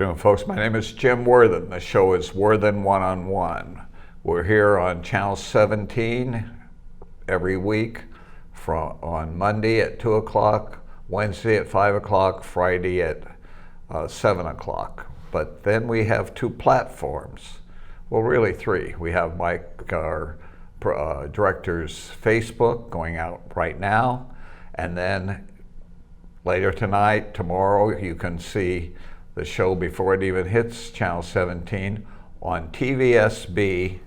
afternoon, folks. My name is Jim Worthen. The show is Worthen One. We're here on Channel 17 every week on Monday at 2 o'clock, Wednesday at 5 o'clock, Friday at 7 o'clock. But then we have two platforms. Well, really three. We have Mike, our director's Facebook going out right now, and then later tonight, tomorrow, you can see the show before it even hits Channel 17 on TVSB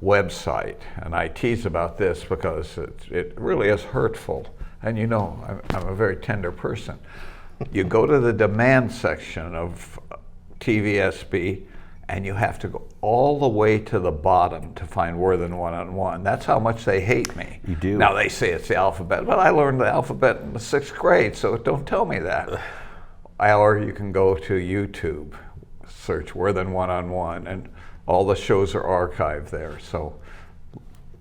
website. And I tease about this because it really is hurtful. And you know, I'm a very tender person. You go to the demand section of TVSB and you have to go all the way to the bottom to find Worthen One. That's how much they hate me. You do. Now they say it's the alphabet, but I learned the alphabet in the 6th grade, so don't tell me that. Or you can go to YouTube, search Worthen One, and all the shows are archived there. So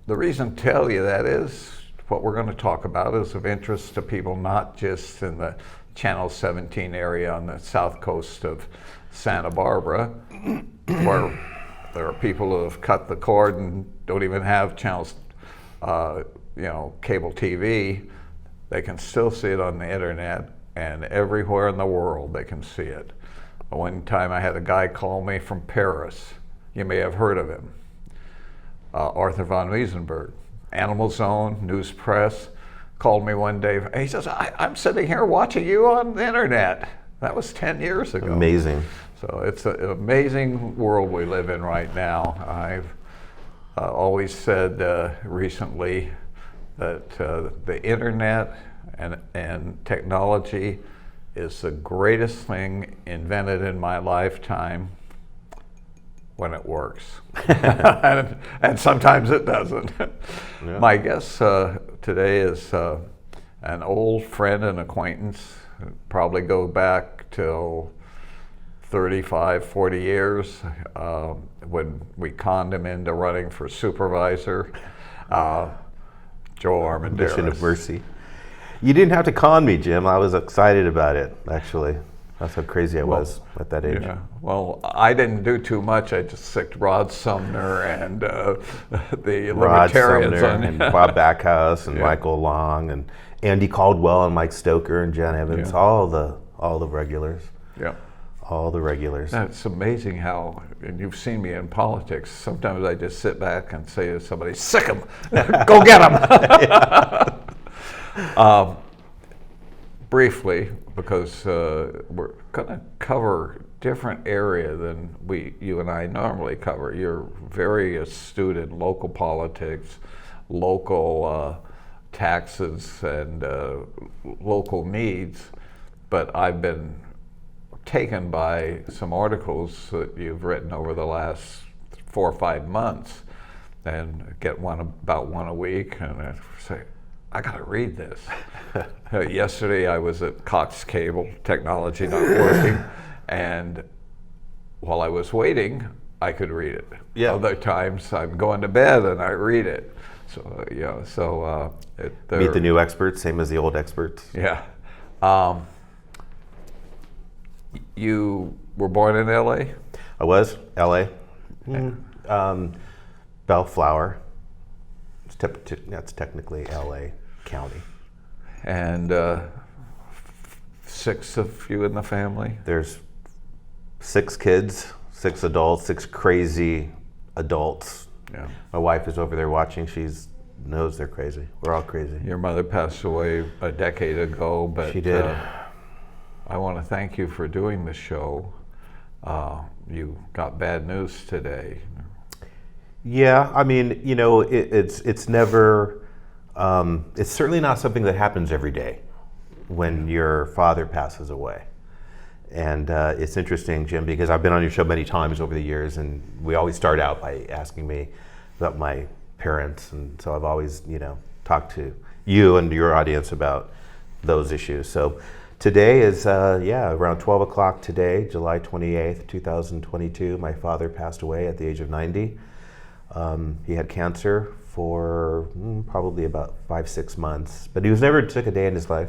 the reason to tell you that is what we're going to talk about is of interest to people not just in the Channel 17 area on the south coast of Santa Barbara, where there are people who have cut the cord and don't even have channels, cable TV. They can still see it on the internet, and everywhere in the world they can see it. One time I had a guy call me from Paris. You may have heard of him. Arthur von Wiesenberg, Animal Zone, News Press, called me one day. He says, I'm sitting here watching you on the internet. That was 10 years ago. Amazing. So it's an amazing world we live in right now. I've always said recently that the internet and technology is the greatest thing invented in my lifetime when it works. and sometimes it doesn't. Yeah. My guest today is an old friend and acquaintance. Probably go back till 35, 40 years when we conned him into running for supervisor. Joe Armendariz. Mission of mercy. You didn't have to con me, Jim. I was excited about it, actually. That's how crazy I was at that age. Yeah. Well, I didn't do too much. I just sicked Rod Sumner and the Rod Libertarians. Sumner and Bob Backhouse and Michael Long and Andy Caldwell and Mike Stoker and Jen Evans, all the regulars. Yeah. All the regulars. It's amazing how, and you've seen me in politics, sometimes I just sit back and say to somebody, sick him, go get him. Briefly, because we're going to cover different area than you and I normally cover. You're very astute in local politics, local taxes, and local needs, but I've been taken by some articles that you've written over the last 4 or 5 months, and get about one a week, and I say, I got to read this. Yesterday I was at Cox Cable, technology not working, and while I was waiting, I could read it. Yeah. Other times I'm going to bed and I read it. So meet the new experts, same as the old experts. Yeah. You were born in LA? I was, LA. Bellflower. That's technically LA County. And 6 of you in the family? There's 6 kids, 6 adults, 6 crazy adults. Yeah. My wife is over there watching. She knows they're crazy. We're all crazy. Your mother passed away a decade ago, but she did. I want to thank you for doing the show. You got bad news today. Yeah, I mean, you know, it's never, it's certainly not something that happens every day when your father passes away. And it's interesting, Jim, because I've been on your show many times over the years, and we always start out by asking me about my parents, and so I've always, talked to you and your audience about those issues. So today is, around 12 o'clock today, July 28th, 2022, my father passed away at the age of 90. He had cancer for probably about 5-6 months, but he never took a day in his life.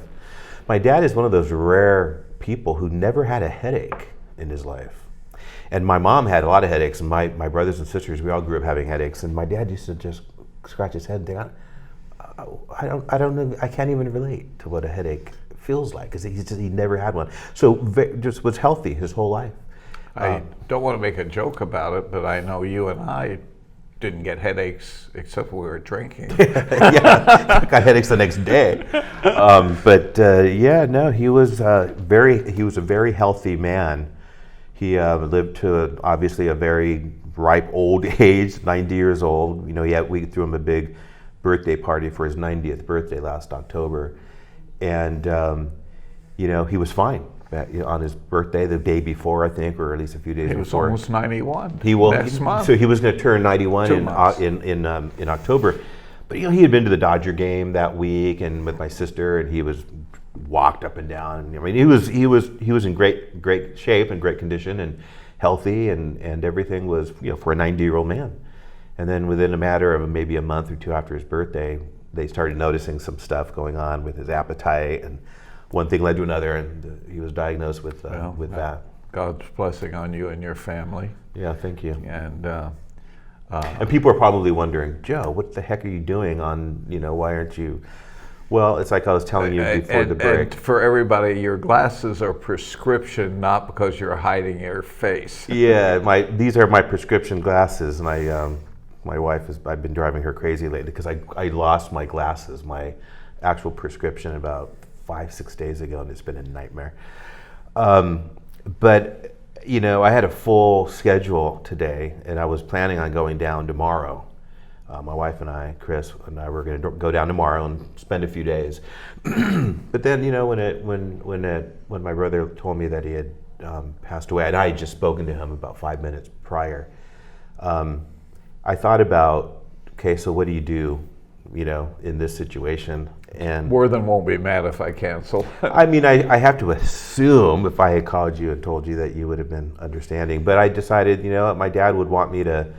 My dad is one of those rare people who never had a headache in his life. And my mom had a lot of headaches, and my brothers and sisters, we all grew up having headaches. And my dad used to just scratch his head and think, I don't know, I can't even relate to what a headache feels like, because he never had one. So just was healthy his whole life. I don't want to make a joke about it, but I know you and I didn't get headaches except when we were drinking. Yeah, got headaches the next day. He was a very healthy man. He lived to obviously a very ripe old age, 90 years old. You know, we threw him a big birthday party for his 90th birthday last October, and he was fine on his birthday the day before, I think, or at least a few days before. He was almost 91. Next month. So he was going to turn 91 in October. But he had been to the Dodger game that week, and with my sister, and he was walked up and down. I mean, he was in great shape and great condition and healthy, and everything was for a 90-year-old man. And then within a matter of maybe a month or two after his birthday, they started noticing some stuff going on with his appetite, and one thing led to another, and he was diagnosed with that. God's blessing on you and your family. Yeah, thank you. And people are probably wondering, Joe, what the heck are you doing why aren't you? Well, it's like I was telling you before the break. And for everybody, your glasses are prescription, not because you're hiding your face. Yeah, these are my prescription glasses, and my wife I've been driving her crazy lately because I lost my glasses, my actual prescription, about 5-6 days ago, and it's been a nightmare. But I had a full schedule today, and I was planning on going down tomorrow. My wife and I, Chris and I, were going to go down tomorrow and spend a few days. But then, when my brother told me that he had passed away, and I had just spoken to him about 5 minutes prior, I thought about, okay, so what do you do, in this situation? And Worthen won't be mad if I cancel. I mean, I have to assume if I had called you and told you that you would have been understanding. But I decided, my dad would want me to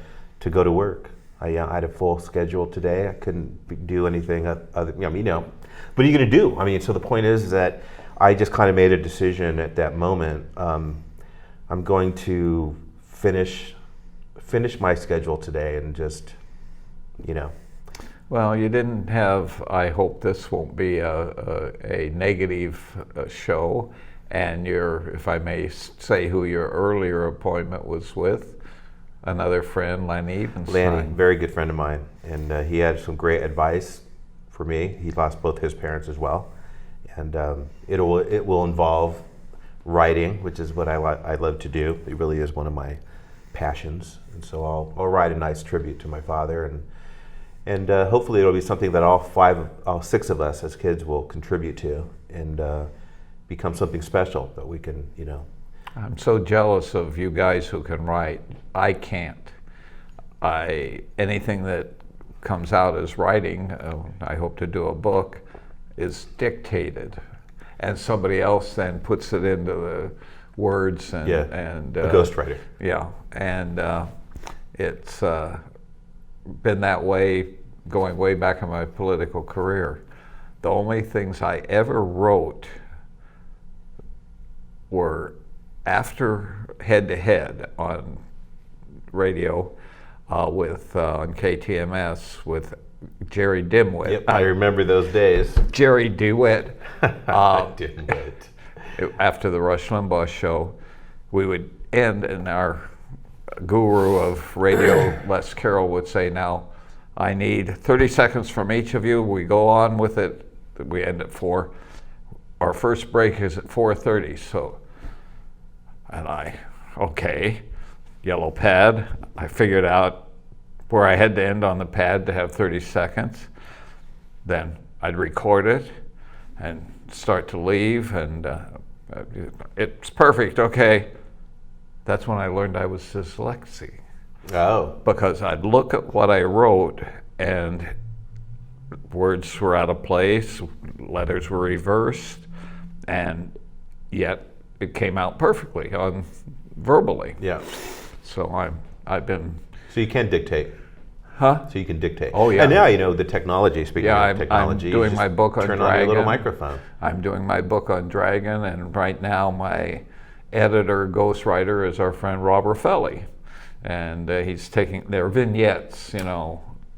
go to work. I had a full schedule today. I couldn't do anything other. What are you going to do? I mean, so the point is that I just kind of made a decision at that moment. I'm going to finish my schedule today and just, Well, you didn't have, I hope this won't be a negative show, and if I may say who your earlier appointment was with, another friend, Lenny. Lanny, very good friend of mine, and he had some great advice for me. He lost both his parents as well, and it will involve writing, which is what I love to do. It really is one of my passions, and so I'll write a nice tribute to my father, and hopefully it'll be something that all six of us as kids will contribute to, and become something special that we can, I'm so jealous of you guys who can write. I can't. Anything that comes out as writing, I hope to do a book, is dictated, and somebody else then puts it into the words and a ghostwriter. Yeah, and it's been that way going way back in my political career. The only things I ever wrote were after head-to-head on radio with on KTMS with Jerry Dimwit. Yep, I remember those days. Jerry DeWitt. Dimwit. After the Rush Limbaugh show, we would end, and our guru of radio, Les Carroll, would say, "Now, I need 30 seconds from each of you. We go on with it. We end at 4. Our first break is at 4:30. So, and okay, yellow pad. I figured out where I had to end on the pad to have 30 seconds. Then I'd record it and start to leave, and it's perfect. Okay. That's when I learned I was dyslexic. Oh. Because I'd look at what I wrote, and words were out of place, letters were reversed, and yet it came out perfectly verbally. Yeah. So I've been. So you can dictate. Huh? So you can dictate. Oh yeah. And now the technology. Speaking of technology, I'm doing my book on turn Dragon. on your little microphone. I'm doing my book on Dragon, and right now my editor, ghostwriter is our friend Rob Raffelli. And he's taking their vignettes,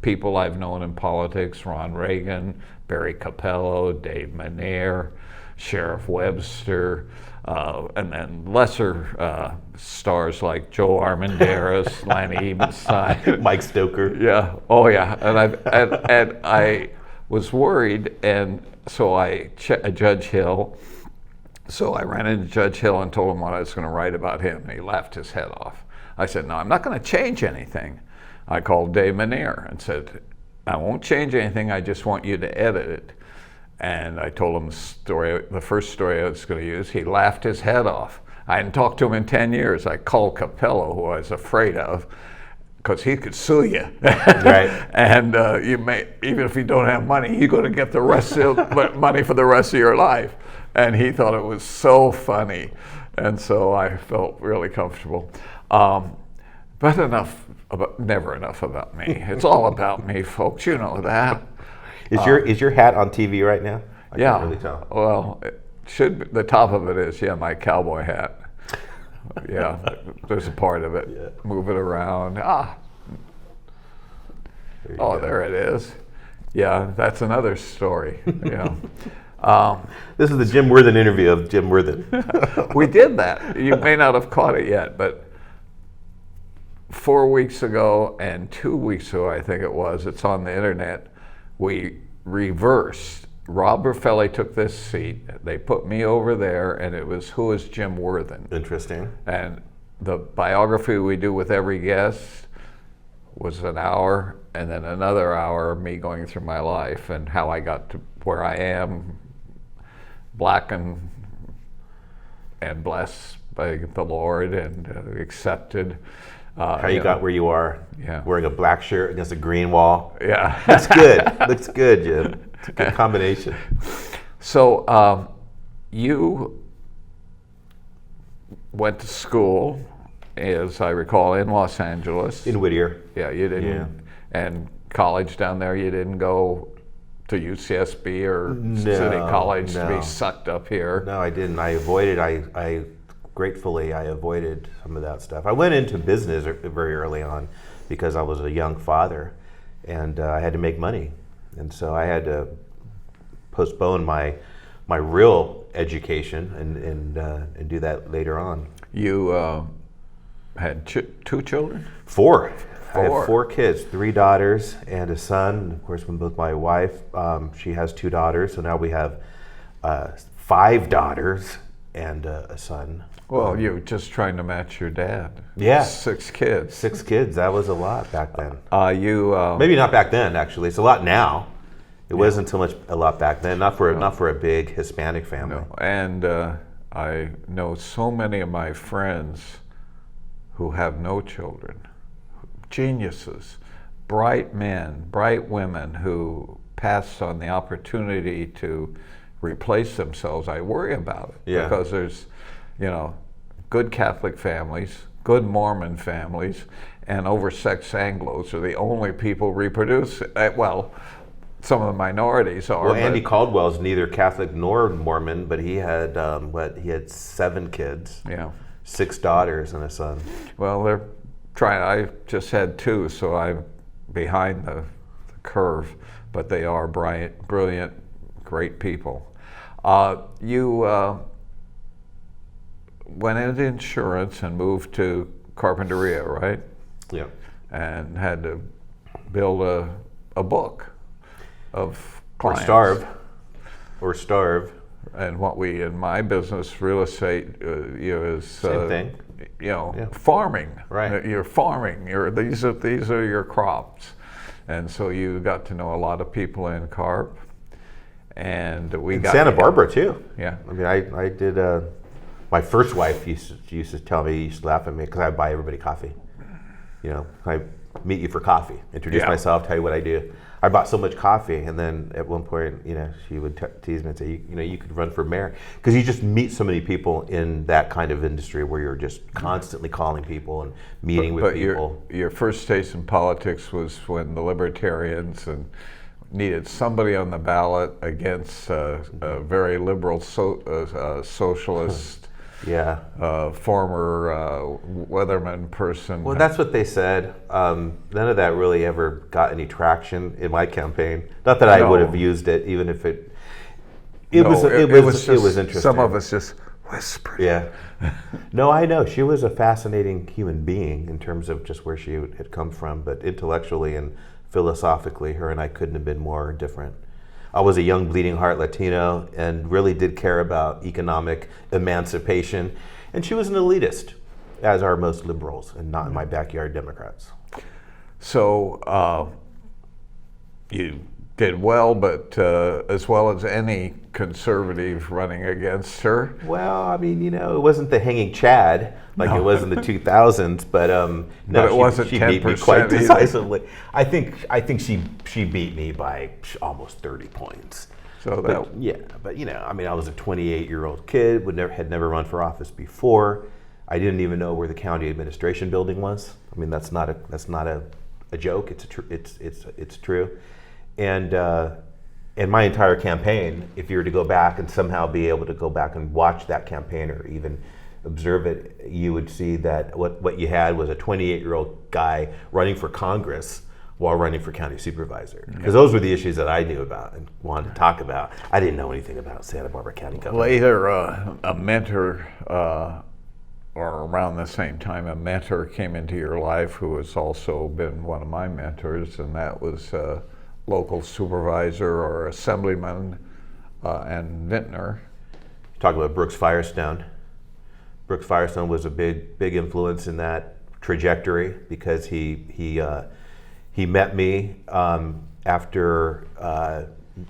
people I've known in politics, Ron Reagan, Barry Capello, Dave Meniere, Sheriff Webster, and then lesser stars like Joe Armendariz, Lanny Ebenstein, Mike Stoker. Yeah. Oh, yeah. And I was worried, and so Judge Hill. So I ran into Judge Hill and told him what I was going to write about him, and he laughed his head off. I said, "No, I'm not going to change anything." I called Dave Meniere and said, "I won't change anything. I just want you to edit it." And I told him the first story I was going to use. He laughed his head off. I hadn't talked to him in 10 years. I called Capello, who I was afraid of, because he could sue you. Right. And you may, even if you don't have money, you're going to get the rest of money for the rest of your life. And he thought it was so funny. And so I felt really comfortable. But never enough about me. It's all about me, folks. You know that. Is your hat on TV right now? I Yeah. can't really tell. Well, it should be, the top of it is, my cowboy hat. Yeah, there's a part of it. Yeah. Move it around. There you go. There it is. Yeah, that's another story. This is the Jim Worthen interview of Jim Worthen. We did that. You may not have caught it yet, but 4 weeks ago and 2 weeks ago, I think it was, it's on the internet, we reversed. Rob Raffelli took this seat. They put me over there, and it was, who is Jim Worthen? Interesting. And the biography we do with every guest was an hour, and then another hour of me going through my life and how I got to where I am, black and blessed by the Lord and accepted. How you got where you are, wearing a black shirt against a green wall. Yeah. Looks good. Looks good, Jim. It's a good combination. So you went to school, as I recall, in Los Angeles. In Whittier. Yeah, you didn't. Yeah. And college down there, you didn't go to UCSB or City College to be sucked up here. No, I didn't. I avoided. Gratefully, I avoided some of that stuff. I went into business very early on because I was a young father, and I had to make money, and so I had to postpone my real education and do that later on. You had 2 children? 4. I have 4 kids, 3 daughters and a son. And of course, with my wife, she has 2 daughters, so now we have 5 daughters and a son. Well, you're just trying to match your dad. Yeah. 6 kids. 6 kids. That was a lot back then. Maybe not back then, actually. It's a lot now. It wasn't so much a lot back then. Not for a big Hispanic family. No. And I know so many of my friends who have no children. Geniuses, bright men, bright women who pass on the opportunity to replace themselves. I worry about it because there's, good Catholic families, good Mormon families, and oversexed Anglos are the only people reproduce. Well, some of the minorities are. Well, Andy Caldwell's neither Catholic nor Mormon, but he had he had 7 kids. Yeah. 6 daughters and a son. Well, they're trying. I just had 2, so I'm behind the curve. But they are brilliant, great people. You went into insurance and moved to Carpinteria, right? Yeah. And had to build a book of clients. Or starve. And what we, in my business, real estate, is same thing. Farming. Right. You're farming. These are your crops, and so you got to know a lot of people in Carp, and we got Santa Barbara too. Yeah. I mean, I did. My first wife used to tell me, used to laugh at me because I buy everybody coffee. I meet you for coffee, introduce myself, tell you what I do. I bought so much coffee, and then at one point, she would tease me and say, you could run for mayor, because you just meet so many people in that kind of industry where you're just constantly calling people and meeting with people. Your first taste in politics was when the Libertarians needed somebody on the ballot against a very liberal socialist Yeah. Former weatherman person. Well, that's what they said. None of that really ever got any traction in my campaign. Not that I would have used it, even if it was interesting. Some of us just whispered. Yeah. No, I know. She was a fascinating human being in terms of just where she had come from, but intellectually and philosophically, her and I couldn't have been more different. I was a young bleeding heart Latino and really did care about economic emancipation. And she was an elitist, as are most liberals, and not in my backyard Democrats. So you did well, but as well as any conservative running against her. Well, I mean, it wasn't the hanging Chad like it was in the 2000s, but it wasn't she 10% beat me quite either. decisively. I think she beat me by almost 30 points. So I mean, I was a 28-year-old kid, had never run for office before. I didn't even know where the county administration building was. I mean, that's not a joke. It's true. And my entire campaign, if you were to go back and somehow be able to go back and watch that campaign or even observe it, you would see that what you had was a 28-year-old guy running for Congress while running for county supervisor. Because those were the issues that I knew about and wanted to talk about. I didn't know anything about Santa Barbara County government. Later, a mentor, or around the same time, a mentor came into your life who has also been one of my mentors, and that was local supervisor or assemblyman and vintner. Talk about Brooks Firestone. Brooks Firestone was a big influence in that trajectory because he met me after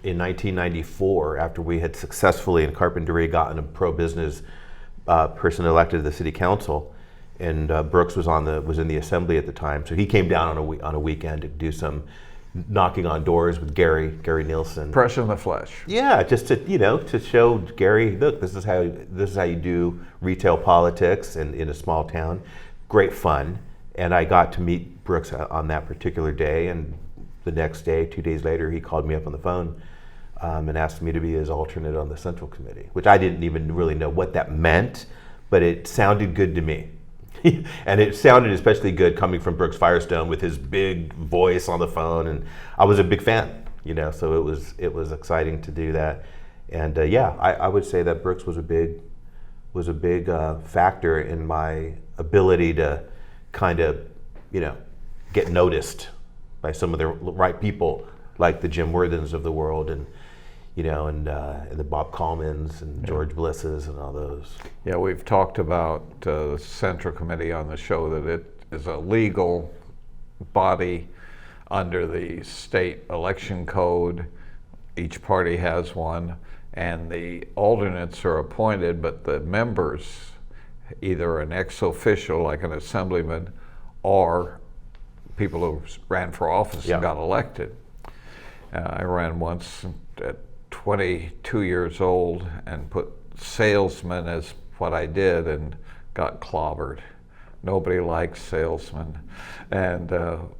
in 1994 after we had successfully in Carpinteria gotten a pro-business person elected to the city council, and Brooks was in the assembly at the time, so he came down on a weekend to do some knocking on doors with Gary Nielsen. Press in the flesh. Yeah, just to show Gary, look, this is how you do retail politics in a small town. Great fun, and I got to meet Brooks on that particular day. And the next day, 2 days later, he called me up on the phone and asked me to be his alternate on the Central Committee, which I didn't even really know what that meant, but it sounded good to me. And it sounded especially good coming from Brooks Firestone with his big voice on the phone, and I was a big fan, so it was exciting to do that. And I would say that Brooks was a big factor in my ability to kind of get noticed by some of the right people, like the Jim Worthens of the world, and the Bob Colemans and George Blisses and all those. Yeah, we've talked about the Central Committee on the show, that it is a legal body under the state election code. Each party has one, and the alternates are appointed, but the members, either an ex-official like an assemblyman or people who ran for office and got elected. I ran once at 22 years old and put salesman as what I did and got clobbered. Nobody likes salesmen. And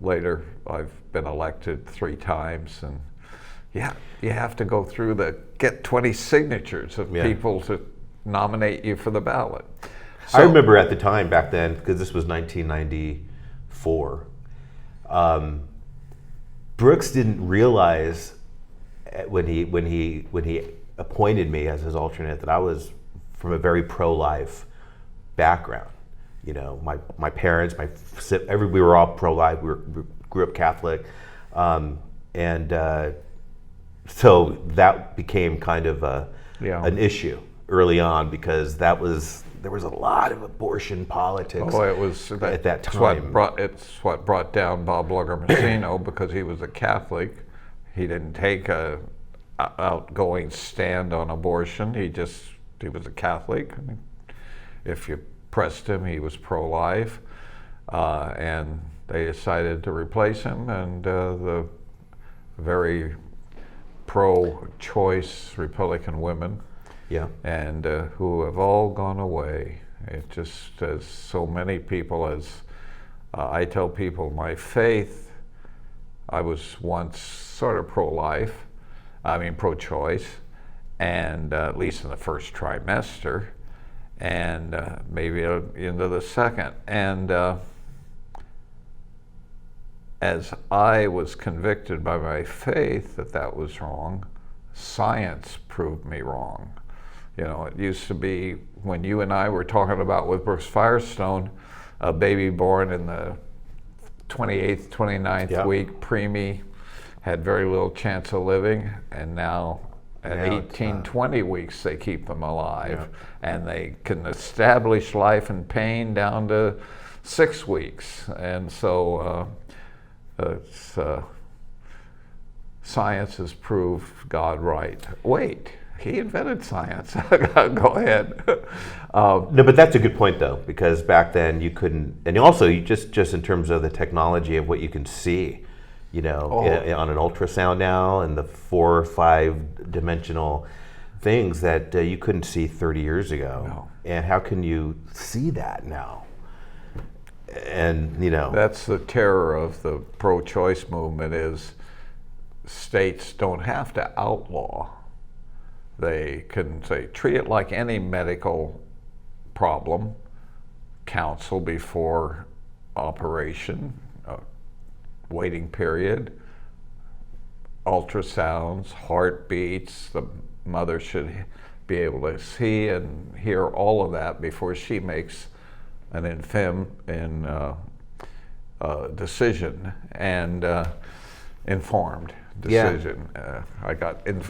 later I've been elected 3 times, and you have to go through get 20 signatures of people to nominate you for the ballot. So, I remember at the time back then, because this was 1994, Brooks didn't realize when he appointed me as his alternate that I was from a very pro-life background. My parents, we were all pro-life. We grew up Catholic, and so that became kind of an issue early on, because there was a lot of abortion politics. Oh, it was at that time. It's what brought down Bob Lagomarsino because he was a Catholic. He didn't take a outgoing stand on abortion. He was a Catholic. I mean, if you pressed him, he was pro-life, and they decided to replace him, and the very pro-choice Republican women, and who have all gone away. It just, as so many people, as I tell people, my faith, I was once sort of pro-life, pro-choice, and at least in the first trimester, and maybe into the second. And as I was convicted by my faith that that was wrong, science proved me wrong. You know, it used to be when you and I were talking about with Brooks Firestone, a baby born in the 28th, 29th week, preemie, had very little chance of living, and now at 18, 20 weeks they keep them alive, and they can establish life and pain down to 6 weeks. And so science has proved God right. Wait, he invented science. Go ahead. No, but that's a good point though, because back then you couldn't, and also you just in terms of the technology of what you can see, you know, on an ultrasound now, and the 4 or 5 dimensional things that you couldn't see 30 years ago. No. And how can you see that now? And you know, that's the terror of the pro-choice movement, is states don't have to outlaw. They can say, treat it like any medical problem, counsel before operation, waiting period, ultrasounds, heartbeats. The mother should be able to see and hear all of that before she makes an decision, and informed decision. I got im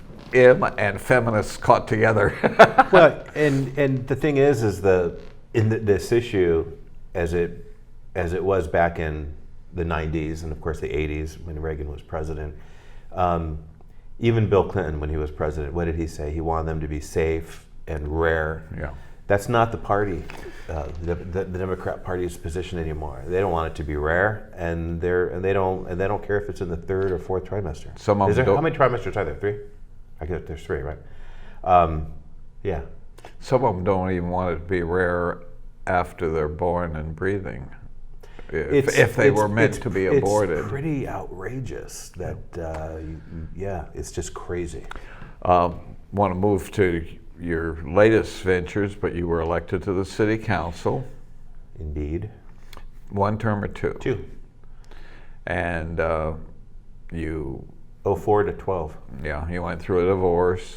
and feminists caught together. Well, and the thing is this issue, as it was back in the 90s and of course the 80s when Reagan was president, even Bill Clinton when he was president, what did he say? He wanted them to be safe and rare. Yeah. That's not the party, the Democrat Party's position anymore. They don't want it to be rare, and they don't care if it's in the 3rd or 4th trimester. How many trimesters are there? 3? I guess there's 3, right? Yeah. Some of them don't even want it to be rare after they're born and breathing. If they were meant to be aborted. It's pretty outrageous that, it's just crazy. Want to move to your latest ventures, but you were elected to the city council. Indeed. 1 term or 2? 2. And you... 04 to 12. Yeah, you went through a divorce.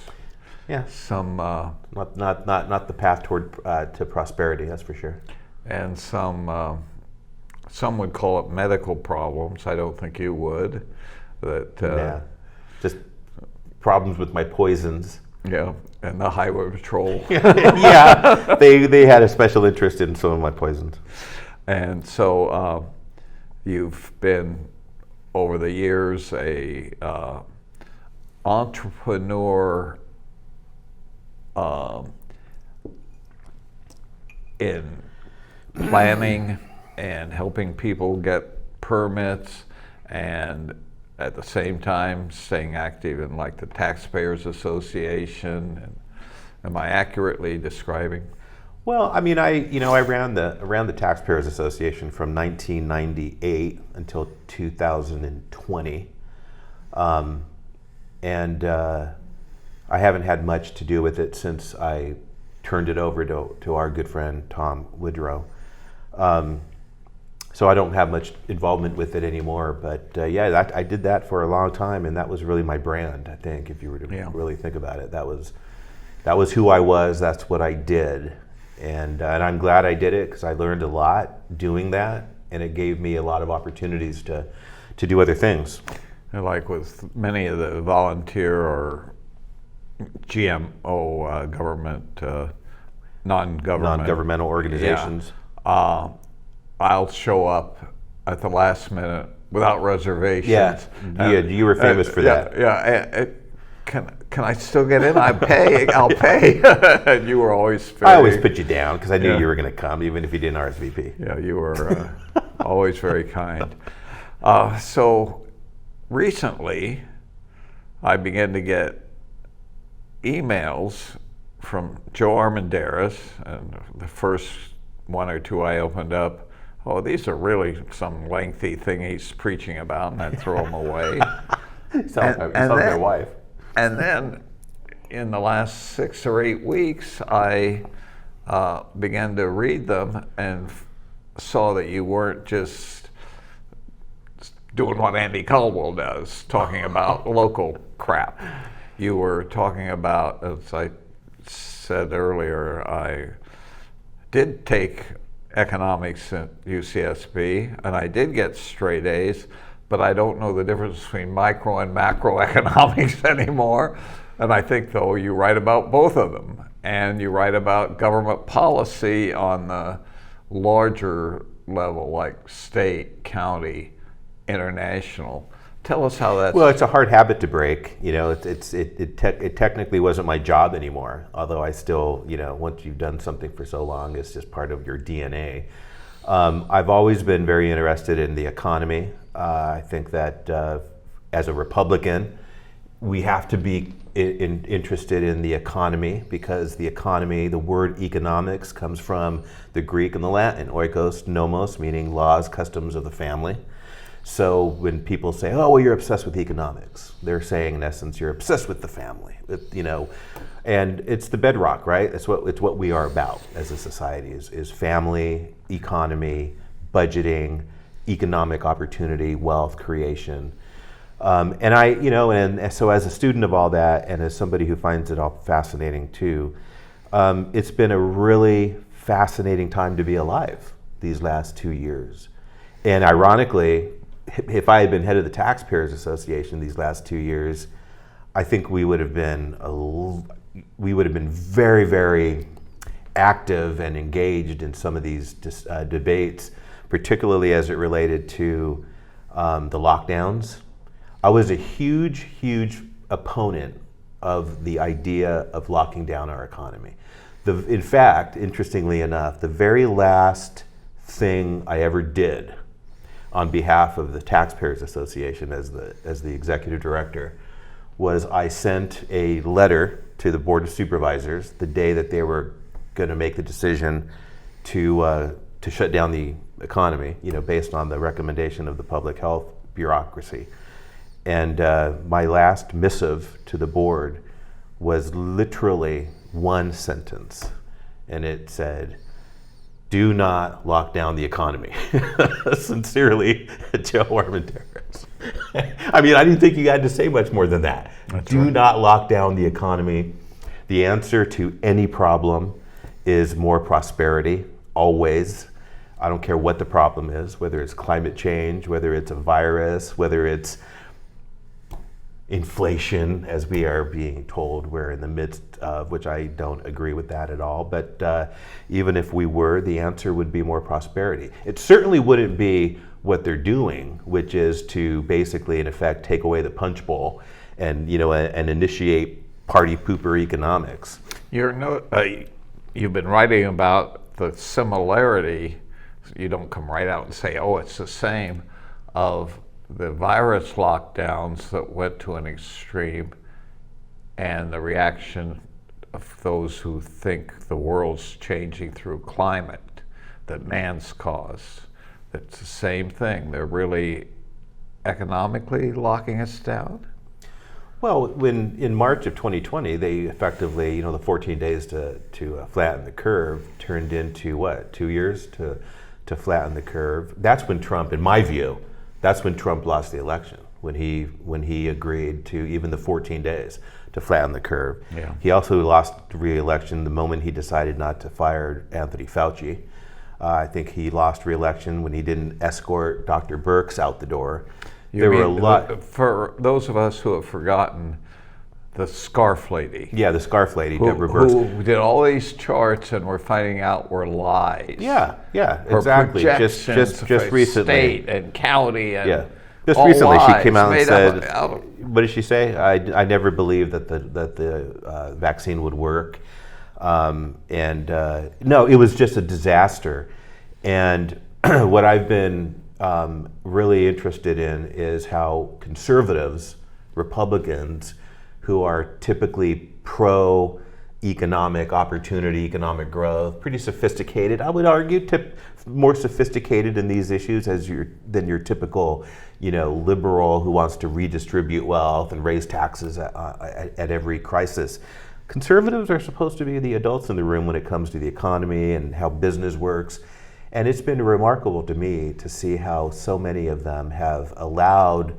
Yeah. Some... not the path toward to prosperity, that's for sure. And some would call it medical problems. I don't think you would. Just problems with my poisons. Yeah, and the highway patrol. Yeah, they had a special interest in some of my poisons. And so you've been, over the years, a entrepreneur in planning and helping people get permits, and at the same time staying active in like the Taxpayers Association. And am I accurately describing? Well, I mean, I ran the Taxpayers Association from 1998 until 2020, and I haven't had much to do with it since I turned it over to our good friend Tom Woodrow. So I don't have much involvement with it anymore, but I did that for a long time, and that was really my brand, I think, if you were to really think about it. That was who I was, that's what I did, and I'm glad I did it, because I learned a lot doing that, and it gave me a lot of opportunities to do other things. And like with many of the volunteer or GMO government, non-governmental organizations. Yeah. I'll show up at the last minute without reservations. Yeah, you were famous for that. Yeah. Can I still get in? I'll pay. And you were always I always put you down because I knew you were going to come, even if you didn't RSVP. Yeah, you were always very kind. So recently, I began to get emails from Joe Armendariz, and the first 1 or 2 I opened up, these are really some lengthy thing he's preaching about, and I'd throw them away. Sounds like my wife. And then in the last 6 or 8 weeks, I began to read them and saw that you weren't just doing what Andy Caldwell does, talking about local crap. You were talking about, as I said earlier, I did take economics at UCSB, and I did get straight A's, but I don't know the difference between micro and macroeconomics anymore. And I think, though, you write about both of them, and you write about government policy on the larger level, like state, county, international. Tell us how that's... Well, it's a hard habit to break. You know, it technically wasn't my job anymore, although I still, you know, once you've done something for so long, it's just part of your DNA. I've always been very interested in the economy. I think that as a Republican, we have to be interested in the economy, because the economy, the word economics, comes from the Greek and the Latin, oikos, nomos, meaning laws, customs of the family. So when people say, oh, well, you're obsessed with economics, they're saying, in essence, you're obsessed with the family, you know, and it's the bedrock, right? It's what we are about as a society is family, economy, budgeting, economic opportunity, wealth creation. And I, you know, and so as a student of all that, and as somebody who finds it all fascinating too, it's been a really fascinating time to be alive these last 2 years. And ironically, if I had been head of the Taxpayers Association these last 2 years, I think we would have been very, very active and engaged in some of these debates, particularly as it related to the lockdowns. I was a huge, huge opponent of the idea of locking down our economy. In fact, interestingly enough, the very last thing I ever did on behalf of the Taxpayers Association as the executive director was I sent a letter to the Board of Supervisors the day that they were going to make the decision to shut down the economy, you know, based on the recommendation of the public health bureaucracy. And my last missive to the board was literally one sentence, and it said, "Do not lock down the economy." Sincerely, Joe Armendariz. I mean, I didn't think you had to say much more than that. Do not lock down the economy. The answer to any problem is more prosperity, always. I don't care what the problem is, whether it's climate change, whether it's a virus, whether it's inflation, as we are being told we're in the midst of, which I don't agree with that at all. But even if we were, the answer would be more prosperity. It certainly wouldn't be what they're doing, which is to basically, in effect, take away the punch bowl and, you know, and initiate party pooper economics. You've been writing about the similarity. You don't come right out and say, oh, it's the same, of the virus lockdowns that went to an extreme and the reaction of those who think the world's changing through climate, that man's caused. It's the same thing. They're really economically locking us down? Well, when in March of 2020, they effectively, you know, the 14 days to flatten the curve turned into what, 2 years to flatten the curve. That's when Trump, in my view, that's when Trump lost the election, when he agreed to even the 14 days to flatten the curve. Yeah. He also lost re-election the moment he decided not to fire Anthony Fauci. I think he lost re-election when he didn't escort Dr. Birx out the door. There were a lot. For those of us who have forgotten, the scarf lady. Yeah, the scarf lady, Deborah Birx. Who did all these charts and we're finding out were lies. Yeah, Her exactly. Just recently. State and county and yeah. Just recently she came out and said, up. What did she say? I never believed that the vaccine would work. No, it was just a disaster. And what I've been really interested in is how conservatives, Republicans, who are typically pro-economic opportunity, economic growth, pretty sophisticated. I would argue more sophisticated in these issues than your typical, you know, liberal who wants to redistribute wealth and raise taxes at every crisis. Conservatives are supposed to be the adults in the room when it comes to the economy and how business works. And it's been remarkable to me to see how so many of them have allowed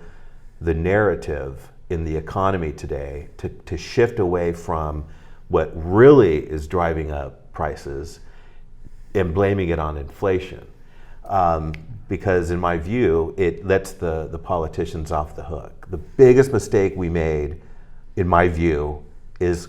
the narrative in the economy today to shift away from what really is driving up prices and blaming it on inflation. Because in my view, it lets the politicians off the hook. The biggest mistake we made, in my view, is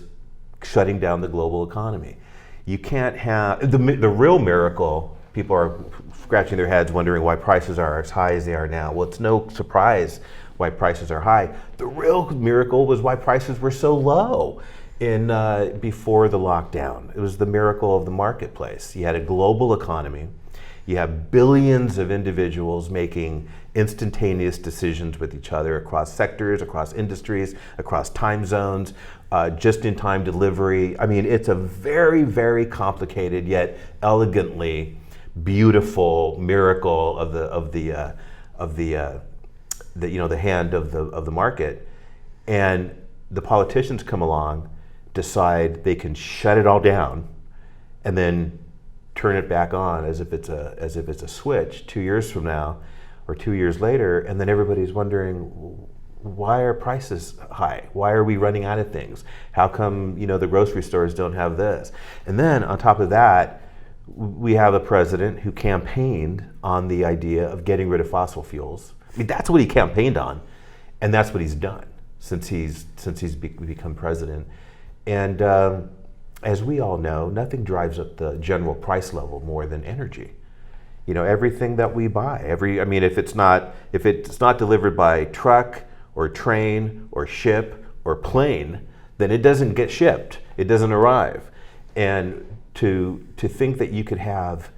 shutting down the global economy. You can't have, the real miracle, people are scratching their heads wondering why prices are as high as they are now. Well, it's no surprise why prices are high. The real miracle was why prices were so low before the lockdown. It was the miracle of the marketplace. You had a global economy. You have billions of individuals making instantaneous decisions with each other across sectors, across industries, across time zones, just-in-time delivery. I mean, it's a very, very complicated yet elegantly beautiful miracle of the hand of the market. And the politicians come along, decide they can shut it all down, and then turn it back on as if it's a switch 2 years from now or 2 years later, and then everybody's wondering, why are prices high? Why are we running out of things? How come the grocery stores don't have this? And then on top of that, we have a president who campaigned on the idea of getting rid of fossil fuels. I mean, that's what he campaigned on, and that's what he's done since he's become president. And as we all know, nothing drives up the general price level more than energy. Everything that we buy, if it's not delivered by truck or train or ship or plane, then it doesn't get shipped. It doesn't arrive. And to think that you could have,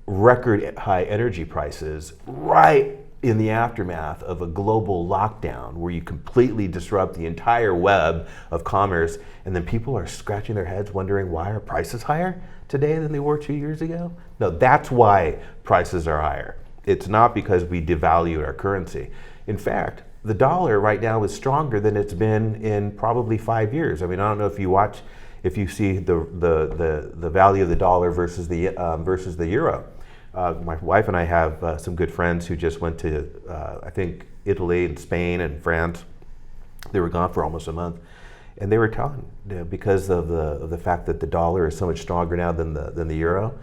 record high energy prices right in the aftermath of a global lockdown where you completely disrupt the entire web of commerce, and then people are scratching their heads wondering why are prices higher today than they were 2 years ago? No, that's why prices are higher. It's not because we devalued our currency. In fact, the dollar right now is stronger than it's been in probably 5 years. I mean, I don't know if you see the value of the dollar versus the euro. My wife and I have some good friends who just went to, I think, Italy and Spain and France. They were gone for almost a month, and they were telling, because of the fact that the dollar is so much stronger now than the euro.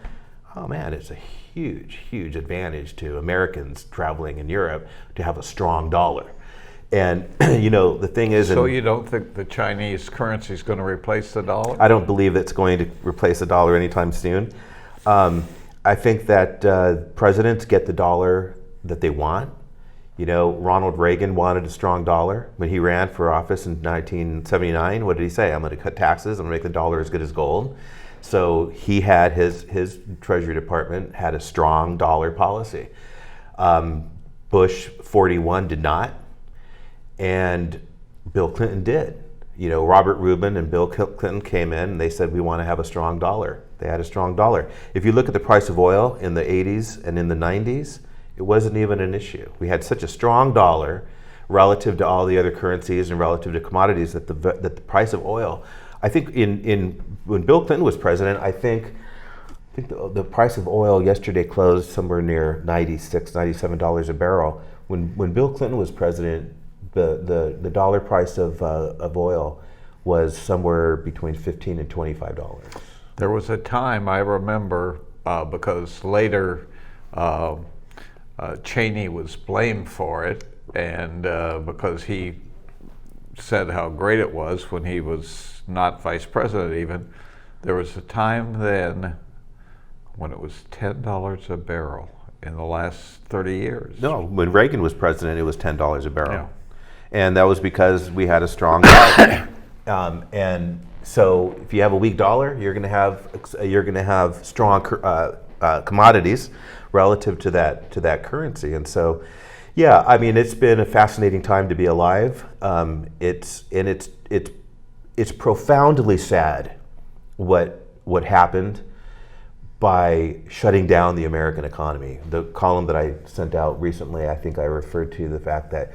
Oh man, it's a huge advantage to Americans traveling in Europe to have a strong dollar. And the thing is, so you don't think the Chinese currency is going to replace the dollar? I don't believe it's going to replace the dollar anytime soon. I think that presidents get the dollar that they want. Ronald Reagan wanted a strong dollar. When he ran for office in 1979, what did he say? I'm going to cut taxes, I'm going to make the dollar as good as gold. So he had his Treasury Department had a strong dollar policy. Bush 41 did not, and Bill Clinton did. Robert Rubin and Bill Clinton came in and they said, we want to have a strong dollar. They had a strong dollar. If you look at the price of oil in the 80s and in the 90s, it wasn't even an issue. We had such a strong dollar relative to all the other currencies and relative to commodities that the price of oil, I think when Bill Clinton was president, I think the price of oil yesterday closed somewhere near $96, $97 a barrel. When Bill Clinton was president, the dollar price of oil was somewhere between $15 and $25. There was a time I remember, because later Cheney was blamed for it, and because he said how great it was when he was not vice president even. There was a time then when it was $10 a barrel in the last 30 years. No, when Reagan was president, it was $10 a barrel. Yeah. And that was because we had a strong dollar. And so if you have a weak dollar, you're going to have strong commodities relative to that currency. And so, yeah, I mean, it's been a fascinating time to be alive. It's profoundly sad what happened by shutting down the American economy. The column that I sent out recently, I think I referred to the fact that,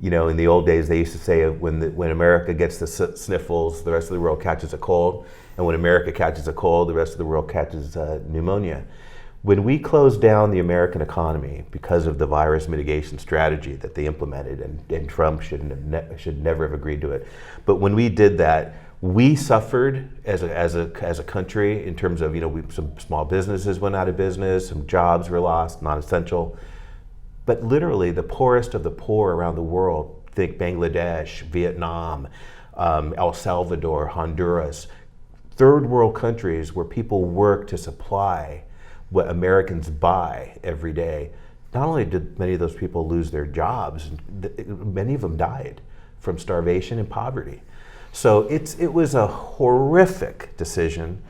You know, in the old days, they used to say when America gets the sniffles, the rest of the world catches a cold. And when America catches a cold, the rest of the world catches pneumonia. When we closed down the American economy because of the virus mitigation strategy that they implemented, and Trump should never have agreed to it, but when we did that, we suffered as a country in terms of, some small businesses went out of business, some jobs were lost, non-essential. But literally, the poorest of the poor around the world, think Bangladesh, Vietnam, El Salvador, Honduras, third world countries where people work to supply what Americans buy every day. Not only did many of those people lose their jobs, many of them died from starvation and poverty. So it was a horrific decision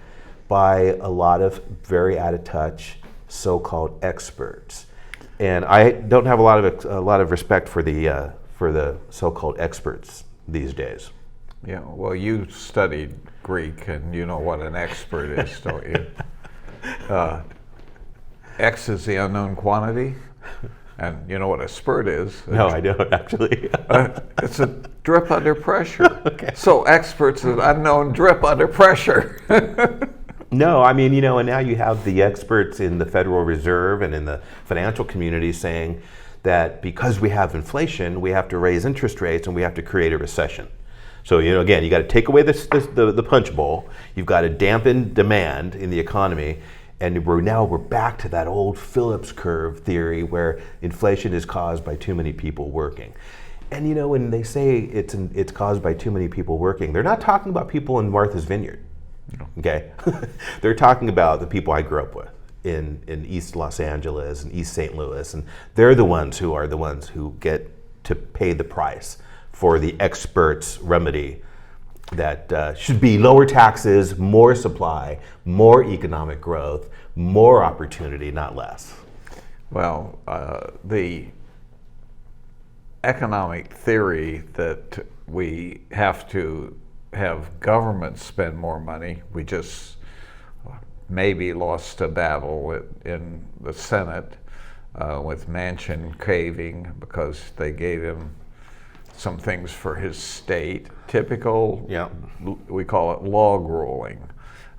by a lot of very out of touch so-called experts. And I don't have a lot of respect for the so-called experts these days. Yeah, well, you studied Greek, and you know what an expert is, don't you? X is the unknown quantity, and you know what a spurt is? No, I don't actually. It's a drip under pressure. Okay. So experts is unknown drip under pressure. No, I mean, and now you have the experts in the Federal Reserve and in the financial community saying that because we have inflation, we have to raise interest rates and we have to create a recession. So, again, you got to take away the punch bowl. You've got to dampen demand in the economy. And we're back to that old Phillips curve theory where inflation is caused by too many people working. And, when they say it's caused by too many people working, they're not talking about people in Martha's Vineyard. Okay, they're talking about the people I grew up with in East Los Angeles and East St. Louis, and they're the ones who get to pay the price for the experts' remedy that should be lower taxes, more supply, more economic growth, more opportunity, not less. Well, the economic theory that we have to have government spend more money. We just maybe lost a battle in the Senate with Manchin caving because they gave him some things for his state. Typical, we call it log rolling.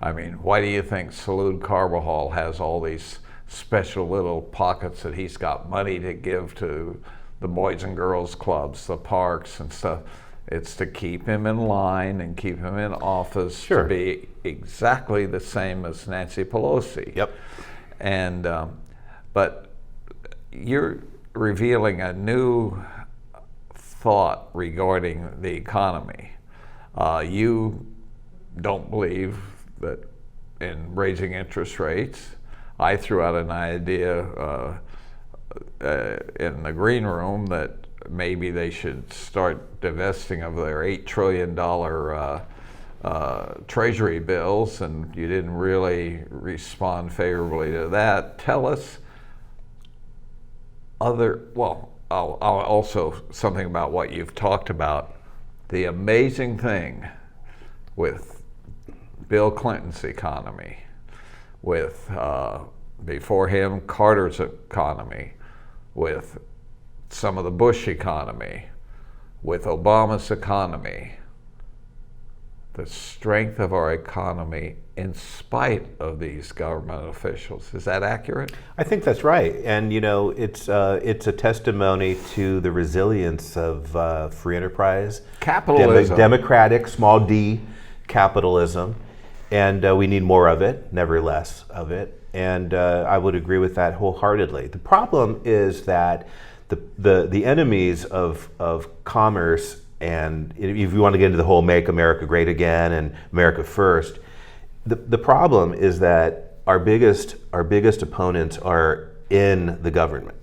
I mean, why do you think Salud Carbajal has all these special little pockets that he's got money to give to the Boys and Girls Clubs, the parks and stuff? It's to keep him in line and keep him in office. Sure. To be exactly the same as Nancy Pelosi. Yep. And but you're revealing a new thought regarding the economy. You don't believe that in raising interest rates. I threw out an idea in the green room that maybe they should start divesting of their $8 trillion treasury bills, and you didn't really respond favorably to that. Tell us also something about what you've talked about, the amazing thing with Bill Clinton's economy, with before him Carter's economy, with some of the Bush economy, with Obama's economy, the strength of our economy in spite of these government officials. Is that accurate? I think that's right. And, it's a testimony to the resilience of free enterprise. Capitalism. Democratic, small d, capitalism. And we need more of it, never less of it. And I would agree with that wholeheartedly. The problem is that the enemies of commerce, and if you want to get into the whole make America great again and America first, the problem is that our biggest opponents are in the government.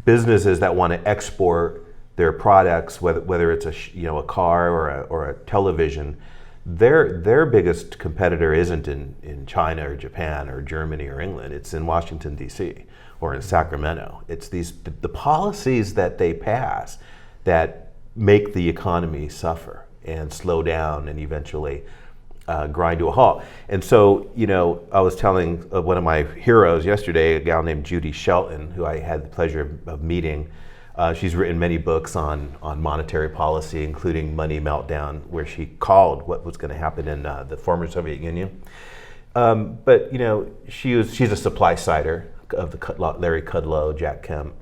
Businesses that want to export their products, whether it's a car or a television, their biggest competitor isn't in China or Japan or Germany or England. It's in Washington, D.C. or in Sacramento. It's the policies that they pass that make the economy suffer and slow down and eventually grind to a halt. And so, I was telling one of my heroes yesterday, a gal named Judy Shelton, who I had the pleasure of meeting. She's written many books on monetary policy, including Money Meltdown, where she called what was going to happen in the former Soviet Union. But she's a supply sider of the Larry Kudlow, Jack Kemp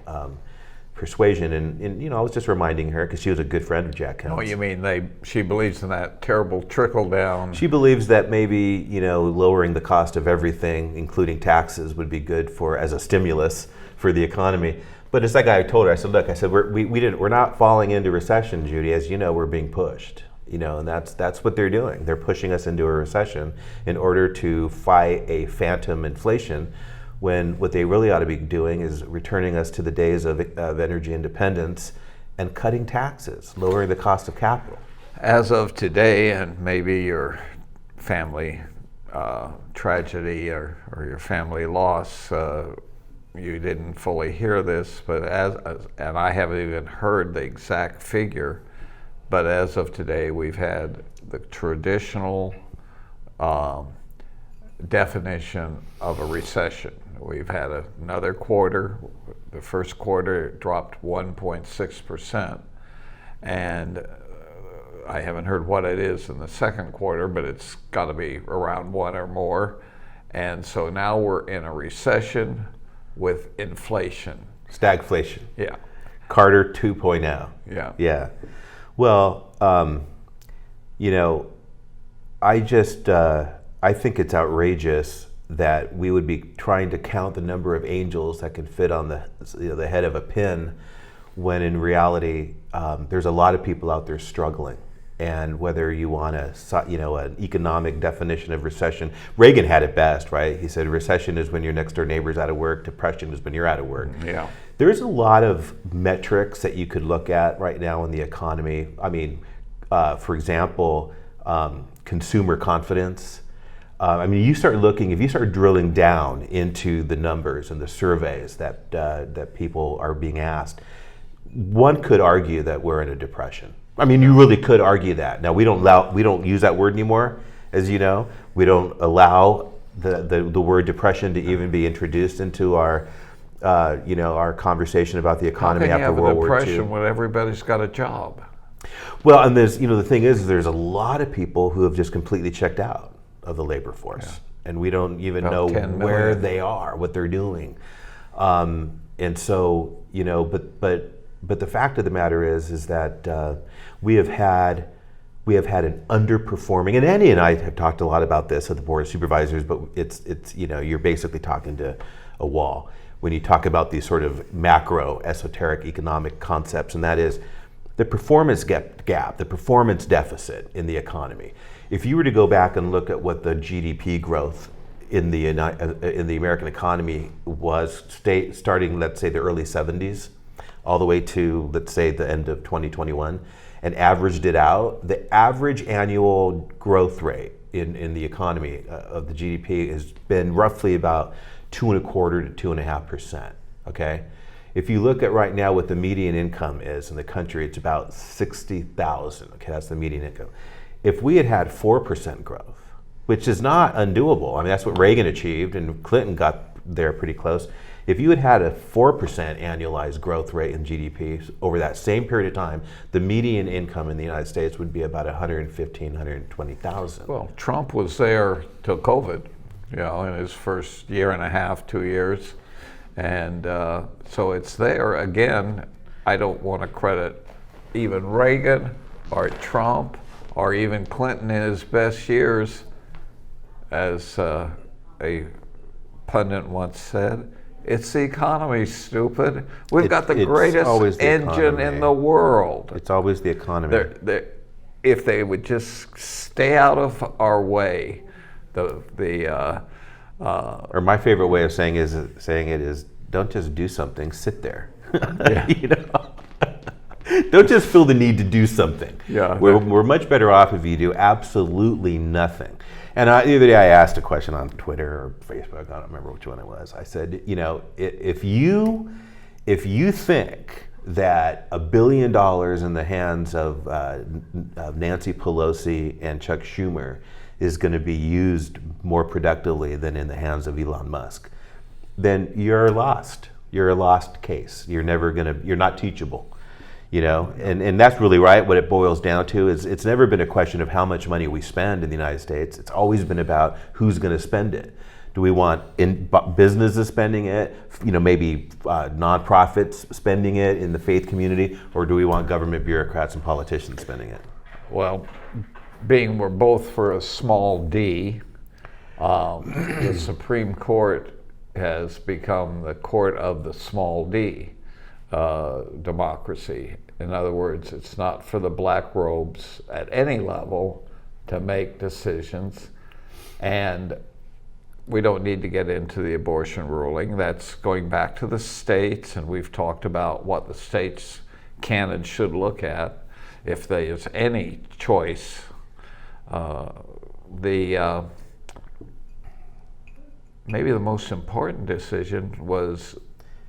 persuasion, and I was just reminding her because she was a good friend of Jack Kemp. Oh, you mean she believes in that terrible trickle down? She believes that maybe lowering the cost of everything, including taxes, would be good as a stimulus for the economy. But it's like I told her, I said, look, we're not falling into recession, Judy. As you know, we're being pushed. And that's what they're doing. They're pushing us into a recession in order to fight a phantom inflation, when what they really ought to be doing is returning us to the days of energy independence and cutting taxes, lowering the cost of capital. As of today, and maybe your family tragedy or your family loss, you didn't fully hear this, but and I haven't even heard the exact figure, but as of today, we've had the traditional definition of a recession. We've had another quarter. The first quarter dropped 1.6%, and I haven't heard what it is in the second quarter, but it's got to be around 1 or more. And so now we're in a recession with inflation. Stagflation. Yeah. Carter 2.0. Yeah. Yeah. Well, I think it's outrageous that we would be trying to count the number of angels that can fit on the head of a pin, when in reality, there's a lot of people out there struggling. And whether you want an economic definition of recession, Reagan had it best, right? He said recession is when your next door neighbor's out of work, depression is when you're out of work. Yeah. There's a lot of metrics that you could look at right now in the economy. I mean, for example, consumer confidence. You start looking, if you start drilling down into the numbers and the surveys that people are being asked, one could argue that we're in a depression. You really could argue that. Now we don't use that word anymore, as you know. We don't allow the word depression to even be introduced into our conversation about the economy after World War II. How can you have a depression when everybody's got a job? Well, and there's the thing is there's a lot of people who have just completely checked out of the labor force, and we don't even know where they are, what they're doing, and so but the fact of the matter is that we have had an underperforming, and Andy and I have talked a lot about this at the Board of Supervisors, but it's you're basically talking to a wall when you talk about these sort of macro esoteric economic concepts, and that is the performance gap, the performance deficit in the economy. If you were to go back and look at what the GDP growth in the American economy was starting, let's say, the early 70s, all the way to, let's say, the end of 2021, and averaged it out, the average annual growth rate in the economy of the GDP has been roughly about 2.25% to 2.5%, okay? If you look at right now what the median income is in the country, it's about $60,000, okay, that's the median income. If we had 4% growth, which is not undoable, that's what Reagan achieved and Clinton got there pretty close. If you had a 4% annualized growth rate in GDP over that same period of time, the median income in the United States would be about $115,000, $120,000. Well, Trump was there till COVID, in his first year and a half, 2 years. And so it's there. Again, I don't want to credit even Reagan or Trump or even Clinton in his best years. As a pundit once said, it's the economy, stupid. We've got the greatest engine in the world. It's always the economy. If they would just stay out of our way, or my favorite way of saying it is, don't just do something, sit there. Don't just feel the need to do something. Yeah, we're much better off if you do absolutely nothing. And the other day I asked a question on Twitter or Facebook, I don't remember which one it was. I said, if you think that $1 billion in the hands of Nancy Pelosi and Chuck Schumer is going to be used more productively than in the hands of Elon Musk, then you're lost. You're a lost case. You're not teachable. And that's really right. What it boils down to is it's never been a question of how much money we spend in the United States. It's always been about who's going to spend it. Do we want businesses spending it, maybe nonprofits spending it in the faith community, or do we want government bureaucrats and politicians spending it? Well, being we're both for a small d, the Supreme Court has become the court of the small d democracy. In other words, it's not for the black robes at any level to make decisions, and we don't need to get into the abortion ruling. That's going back to the states, and we've talked about what the states can and should look at if there's any choice. Maybe the most important decision was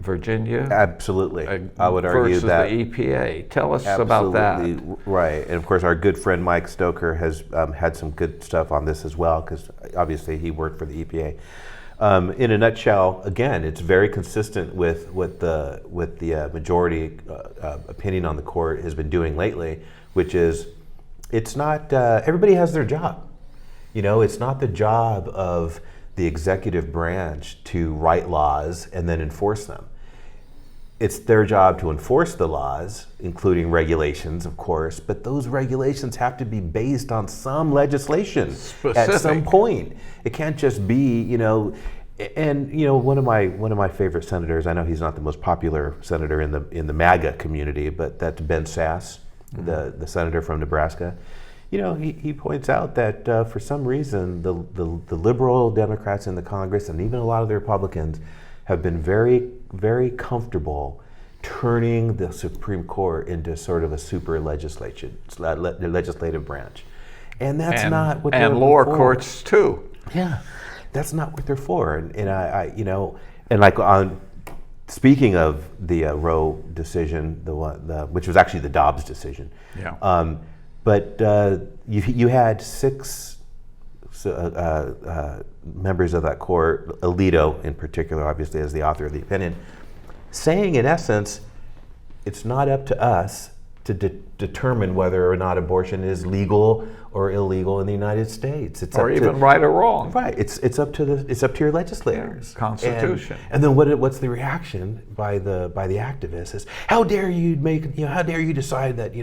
Virginia. Absolutely, I would argue versus that the EPA. Tell us absolutely about that. Right, and of course our good friend Mike Stoker has had some good stuff on this as well, because obviously he worked for the EPA. In a nutshell, again, it's very consistent with the majority opinion on the court has been doing lately, which is it's not everybody has their job. It's not the job of the executive branch to write laws and then enforce them. It's their job to enforce the laws, including regulations, of course, but those regulations have to be based on some legislation Specific. At some point. It can't just be, and one of my favorite senators, I know he's not the most popular senator in the MAGA community, but that's Ben Sass, the senator from Nebraska. He points out that for some reason the liberal Democrats in the Congress and even a lot of the Republicans have been very, very comfortable turning the Supreme Court into sort of a super legislative branch, and that's not what they're and lower for. courts too. Yeah, that's not what they're for. And I and like on speaking of the Roe decision, which was actually the Dobbs decision. Yeah. But you had 6 members of that court, Alito in particular, obviously as the author of the opinion, saying in essence, it's not up to us to determine whether or not abortion is legal or illegal in the United States. It's or even right or wrong. Right. It's up to your legislators. Yeah, Constitution. And then what's the reaction by the activists is, how dare you how dare you decide that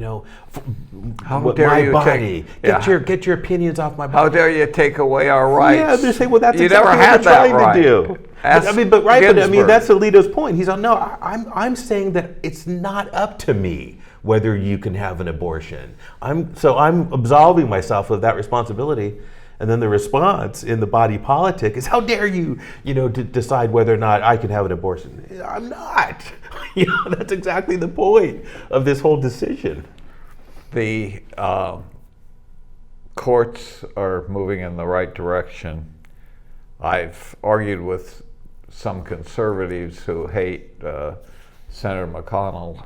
how dare you body get your opinions off my body. How dare you take away our rights? Yeah, they say, well, that's you exactly never what had they're that trying right. to do. Ask That's Ginsburg. Alito's point. He's like, no, I'm saying that it's not up to me whether you can have an abortion. I'm absolving myself of that responsibility. And then the response in the body politic is, how dare you, to decide whether or not I can have an abortion? I'm not. That's exactly the point of this whole decision. The courts are moving in the right direction. I've argued with some conservatives who hate Senator McConnell,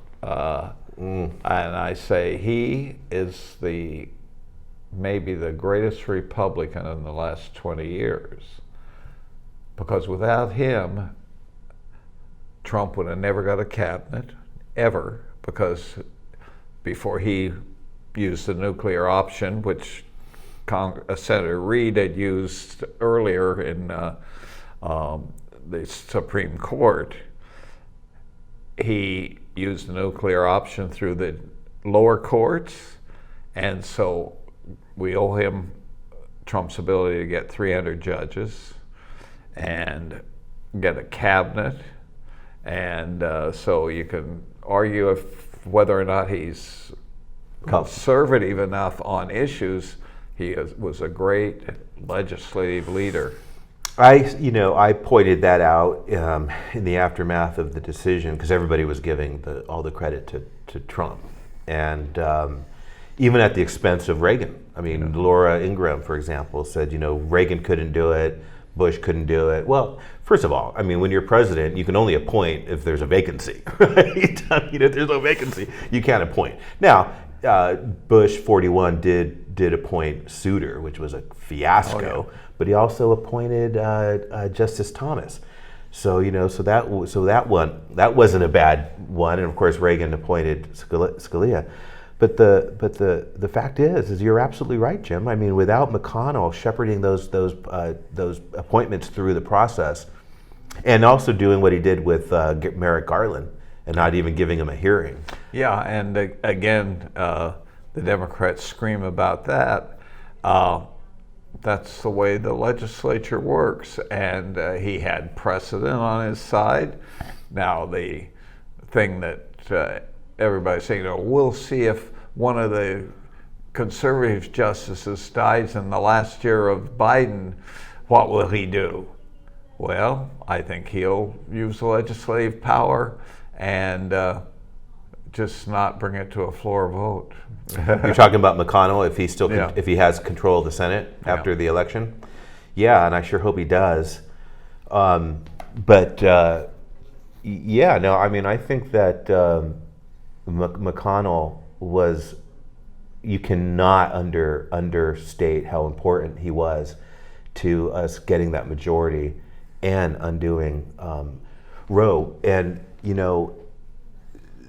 and I say he is maybe the greatest Republican in the last 20 years. Because without him, Trump would have never got a cabinet, ever, because before he used the nuclear option, which Senator Reid had used earlier in the Supreme Court, he used the nuclear option through the lower courts, and so we owe him Trump's ability to get 300 judges and get a cabinet, and so you can argue whether or not he's conservative enough on issues. He was a great legislative leader. I pointed that out in the aftermath of the decision, because everybody was giving all the credit to Trump, and even at the expense of Reagan. I mean, Laura Ingraham, for example, said, Reagan couldn't do it, Bush couldn't do it. Well, first of all, I mean, when you're president, you can only appoint if there's a vacancy, right? If there's no vacancy, you can't appoint. Now, Bush 41 did did appoint Souter, which was a fiasco, Oh, yeah. but he also appointed Justice Thomas. So that wasn't a bad one, and of course Reagan appointed Scalia. But the fact is you're absolutely right, Jim. I mean, without McConnell shepherding those appointments through the process, and also doing what he did with Merrick Garland and not even giving him a hearing. Yeah, and again, the Democrats scream about that. That's the way the legislature works, and he had precedent on his side. Now, the thing that everybody's saying, we'll see if one of the conservative justices dies in the last year of Biden, what will he do? Well, I think he'll use the legislative power and just not bring it to a floor vote. You're talking about McConnell if he still Yeah. if he has control of the Senate after Yeah. the election. Yeah, and I sure hope he does. But yeah, no, I mean, I think that McConnell was. You cannot understate how important he was to us getting that majority and undoing Roe. And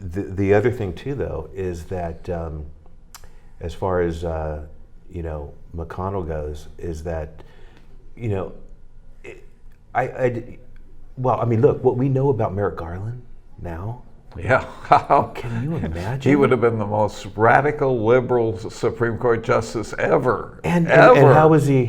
the other thing too, though, is that as far as McConnell goes, is that well, I mean, look, what we know about Merrick Garland now. Yeah. Can you imagine? He would have been the most radical liberal Supreme Court justice ever. And ever. how was he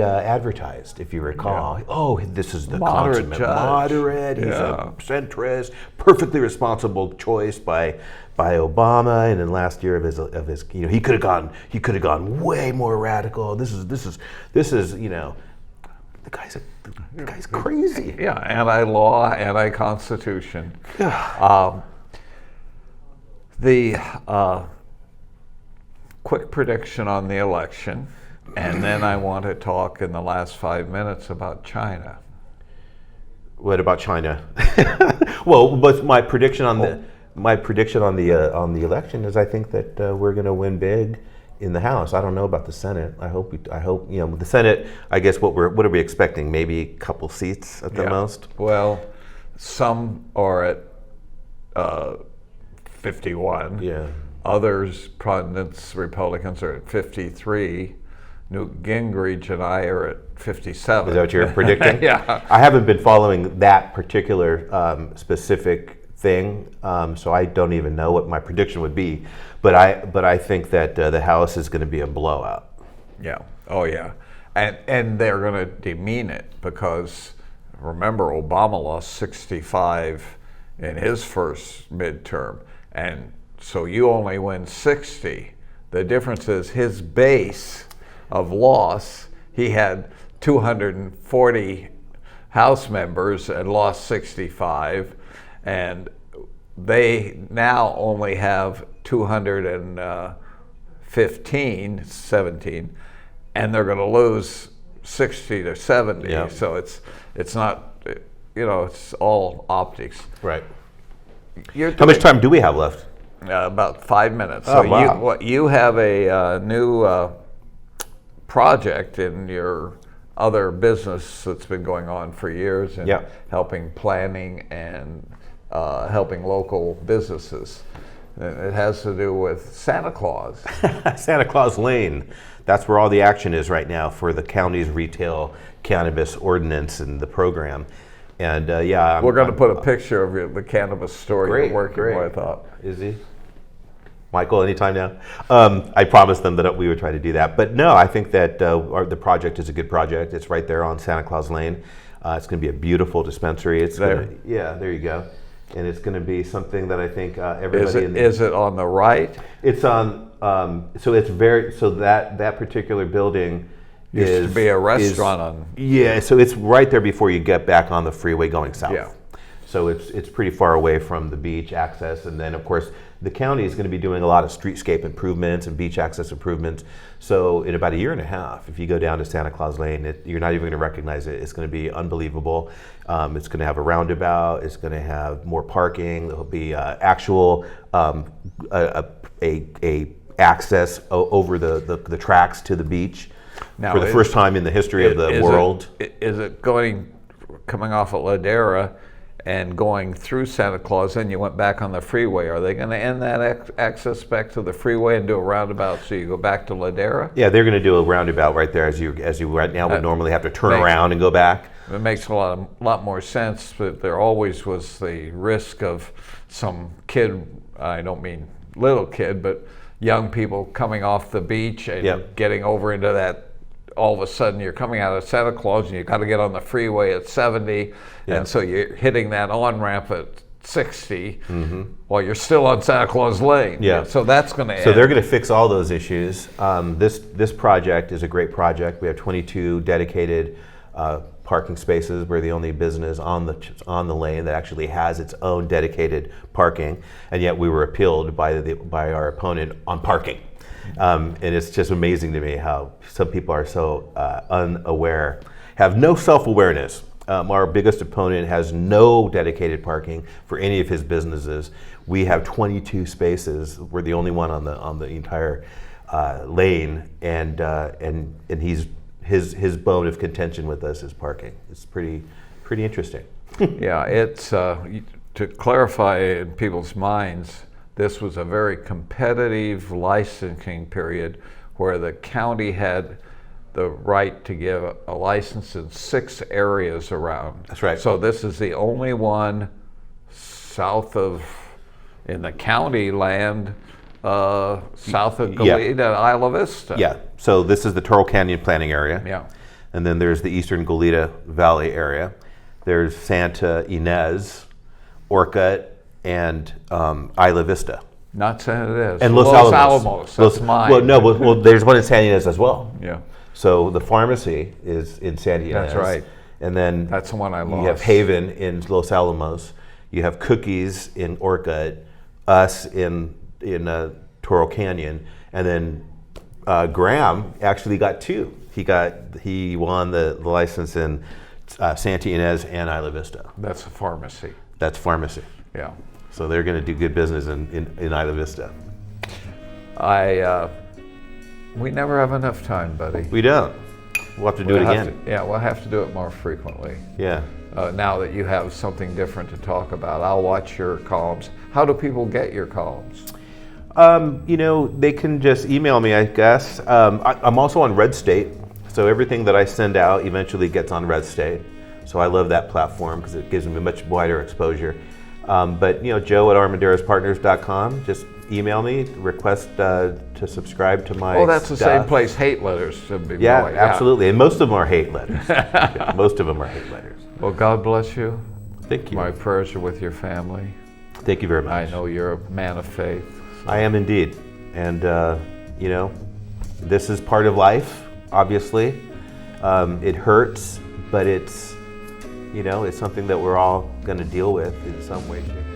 advertised, if you recall? Yeah. Oh, this is the Moderate consummate judge. moderate. He's Yeah. a centrist, perfectly responsible choice by Obama. And in last year of his he could have gone way more radical. This is the guy's crazy. Yeah, anti-law, anti-constitution. The quick prediction on the election, and then I want to talk in the last 5 minutes about China. What about China? Well, but my prediction on the election is I think that we're going to win big in the House. I don't know about the Senate. I hope the Senate. I guess what are we expecting? Maybe a couple seats at the most. Well, some are at 51. Yeah. Others, pundits, Republicans, are at 53. Newt Gingrich and I are at 57. Is that what you're predicting? Yeah. I haven't been following that particular specific thing, so I don't even know what my prediction would be. But I think that the House is going to be a blowout. Yeah. Oh, yeah. And they're going to demean it because, remember, Obama lost 65 in his first midterm. And so you only win 60. The difference is his base of loss, he had 240 House members and lost 65. And they now only have 17, and they're going to lose 60 to 70. Yeah. So it's not, it's all optics. Right. You're How much time do we have left? About 5 minutes. Oh, So wow. you have a new project in your other business that's been going on for years and Yeah. helping planning and helping local businesses. It has to do with Santa Claus. Santa Claus Lane. That's where all the action is right now for the county's retail cannabis ordinance and the program. And We're going to put a picture of the cannabis store you're working with up. Is he? Michael, anytime now? I promised them that we would try to do that. But no, I think that the project is a good project. It's right there on Santa Claus Lane. It's going to be a beautiful dispensary. There you go. And it's going to be something that I think everybody. Is it on the right? It's on. That particular building Used to be a restaurant so it's right there before you get back on the freeway going south. Yeah. So it's pretty far away from the beach access, and then of course the county is going to be doing a lot of streetscape improvements and beach access improvements. So in about a year and a half, if you go down to Santa Claus Lane, you're not even going to recognize it. It's going to be unbelievable. It's going to have a roundabout. It's going to have more parking. There'll be actual a access over the tracks to the beach Now, for the first time in the history of the world. Is it coming off at Ladera and going through Santa Claus, and you went back on the freeway? Are they going to end that access back to the freeway and do a roundabout so you go back to Ladera? Yeah, they're going to do a roundabout right there as you right now would normally have to turn around and go back. It makes a lot more sense, but there always was the risk of some kid, I don't mean little kid, but young people coming off the beach and getting over into that. All of a sudden you're coming out of Santa Claus and you got to get on the freeway at 70, and so you're hitting that on-ramp at 60 while you're still on Santa Claus Lane. Yeah. So that's going to end. So they're going to fix all those issues. This project is a great project. We have 22 dedicated parking spaces. We're the only business on the lane that actually has its own dedicated parking, and yet we were appealed by our opponent on parking. And it's just amazing to me how some people are so unaware, have no self-awareness. Our biggest opponent has no dedicated parking for any of his businesses. We have 22 spaces. We're the only one on the entire lane, and his bone of contention with us is parking. It's pretty interesting. Yeah, it's to clarify in people's minds. This was a very competitive licensing period where the county had the right to give a license in 6 areas around. That's right. So this is the only one south of, in the county land, south of Goleta, Isla Vista. Yeah, so this is the Toro Canyon planning area. Yeah. And then there's the eastern Goleta Valley area. There's Santa Ynez, Orcutt, and Isla Vista. Not Santa Ynez. And Los Alamos. That's mine. Well, no, well, there's one in Santa Ynez as well. Yeah. So the pharmacy is in Santa Ynez. That's right. And then That's the one I lost. You have Haven in Los Alamos. You have Cookies in Orcutt. Us in Toro Canyon. And then Graham actually got 2. He won the license in Santa Ynez and Isla Vista. That's a pharmacy. That's pharmacy. Yeah. So they're going to do good business in Isla Vista. We never have enough time, buddy. We don't. We'll have to do it again. We'll have to do it more frequently. Yeah. Now that you have something different to talk about, I'll watch your columns. How do people get your columns? They can just email me, I guess. I'm also on Red State, so everything that I send out eventually gets on Red State. So I love that platform because it gives me much wider exposure. But Joe at ArmendarizPartners.com. Just email me, request to subscribe to my. Oh, that's stuff. the same place. Hate letters should be. Yeah, absolutely, and most of them are hate letters. Most of them are hate letters. Well, God bless you. Thank you. My prayers are with your family. Thank you very much. I know you're a man of faith. So. I am indeed, and this is part of life. Obviously, it hurts, but it's something that we're all going to deal with in some way, shape, or form.